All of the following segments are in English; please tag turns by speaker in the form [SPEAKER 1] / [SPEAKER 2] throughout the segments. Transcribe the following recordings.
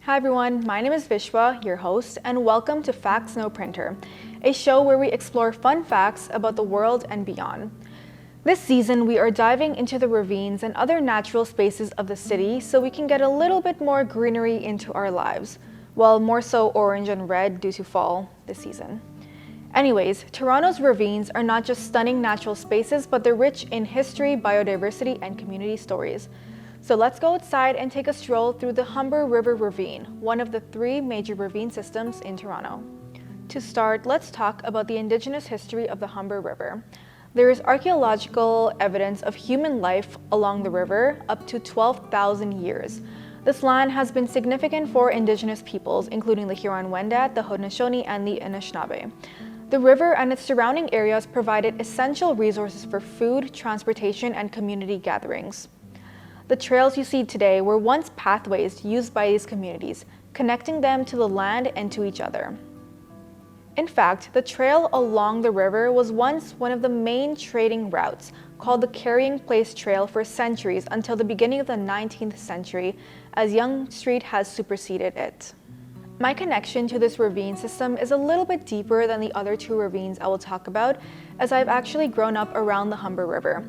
[SPEAKER 1] Hi everyone, my name is Vishwa, your host, and welcome to Facts No Printer, a show where we explore fun facts about the world and beyond. This season, we are diving into the ravines and other natural spaces of the city so we can get a little bit more greenery into our lives, well, more so orange and red due to fall this season. Anyways, Toronto's ravines are not just stunning natural spaces, but they're rich in history, biodiversity, and community stories. So let's go outside and take a stroll through the Humber River Ravine, one of the 3 major ravine systems in Toronto. To start, let's talk about the Indigenous history of the Humber River. There is archaeological evidence of human life along the river up to 12,000 years. This land has been significant for Indigenous peoples, including the Huron-Wendat, the Haudenosaunee, and the Anishinaabe. The river and its surrounding areas provided essential resources for food, transportation, and community gatherings. The trails you see today were once pathways used by these communities, connecting them to the land and to each other. In fact, the trail along the river was once one of the main trading routes, called the Carrying Place Trail for centuries until the beginning of the 19th century, as Yonge Street has superseded it. My connection to this ravine system is a little bit deeper than the other 2 ravines I will talk about, as I've actually grown up around the Humber River.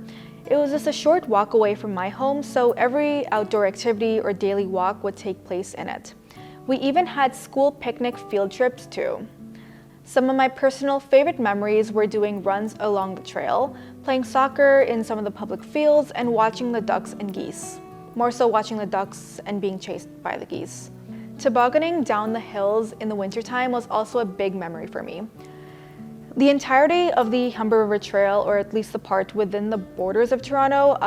[SPEAKER 1] It was just a short walk away from my home, so every outdoor activity or daily walk would take place in it. We even had school picnic field trips too. Some of my personal favorite memories were doing runs along the trail, playing soccer in some of the public fields, and watching the ducks and geese. More so watching the ducks and being chased by the geese. Tobogganing down the hills in the wintertime was also a big memory for me. The entirety of the Humber River Trail, or at least the part within the borders of Toronto,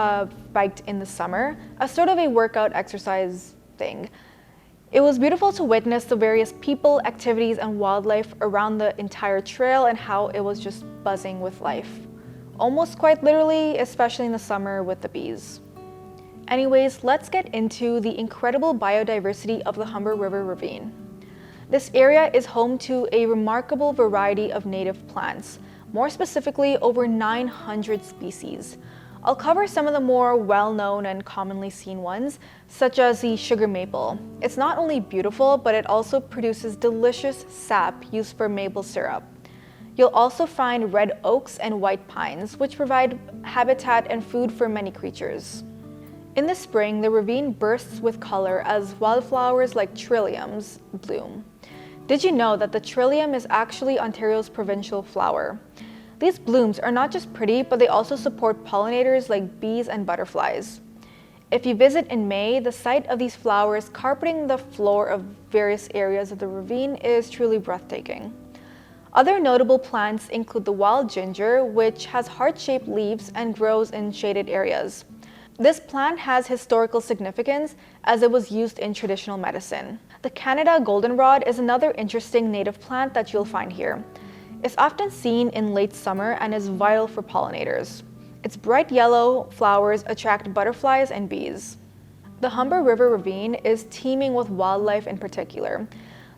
[SPEAKER 1] biked in the summer, as sort of a workout exercise thing. It was beautiful to witness the various people, activities, and wildlife around the entire trail and how it was just buzzing with life. Almost quite literally, especially in the summer with the bees. Anyways, let's get into the incredible biodiversity of the Humber River Ravine. This area is home to a remarkable variety of native plants, more specifically over 900 species. I'll cover some of the more well-known and commonly seen ones, such as the sugar maple. It's not only beautiful, but it also produces delicious sap used for maple syrup. You'll also find red oaks and white pines, which provide habitat and food for many creatures. In the spring, the ravine bursts with color as wildflowers like trilliums bloom. Did you know that the trillium is actually Ontario's provincial flower? These blooms are not just pretty, but they also support pollinators like bees and butterflies. If you visit in May, the sight of these flowers carpeting the floor of various areas of the ravine is truly breathtaking. Other notable plants include the wild ginger, which has heart-shaped leaves and grows in shaded areas. This plant has historical significance as it was used in traditional medicine. The Canada goldenrod is another interesting native plant that you'll find here. It's often seen in late summer and is vital for pollinators. Its bright yellow flowers attract butterflies and bees. The Humber River Ravine is teeming with wildlife in particular.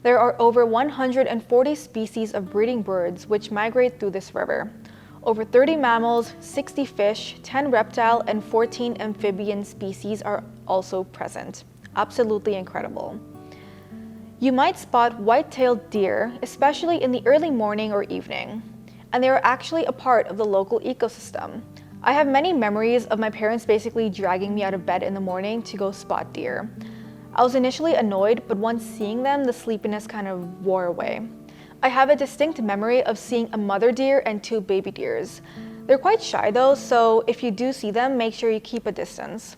[SPEAKER 1] There are over 140 species of breeding birds which migrate through this river. Over 30 mammals, 60 fish, 10 reptile, and 14 amphibian species are also present. Absolutely incredible. You might spot white-tailed deer, especially in the early morning or evening, and they are actually a part of the local ecosystem. I have many memories of my parents basically dragging me out of bed in the morning to go spot deer. I was initially annoyed, but once seeing them, the sleepiness kind of wore away. I have a distinct memory of seeing a mother deer and 2 baby deers. They're quite shy though, so if you do see them, make sure you keep a distance.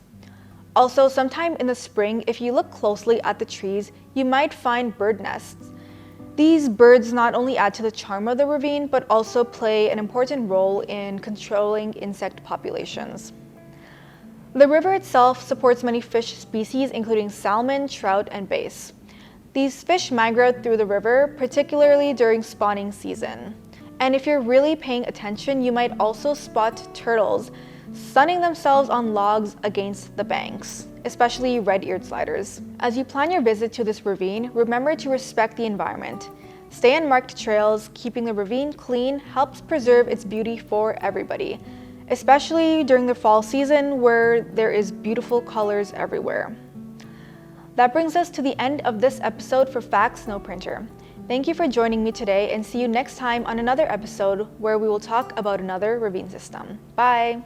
[SPEAKER 1] Also, sometime in the spring, if you look closely at the trees, you might find bird nests. These birds not only add to the charm of the ravine, but also play an important role in controlling insect populations. The river itself supports many fish species, including salmon, trout, and bass. These fish migrate through the river, particularly during spawning season. And if you're really paying attention, you might also spot turtles sunning themselves on logs against the banks, especially red-eared sliders. As you plan your visit to this ravine, remember to respect the environment. Stay on marked trails. Keeping the ravine clean helps preserve its beauty for everybody, especially during the fall season where there is beautiful colors everywhere. That brings us to the end of this episode for Facts No Printer. Thank you for joining me today, and see you next time on another episode where we will talk about another ravine system. Bye!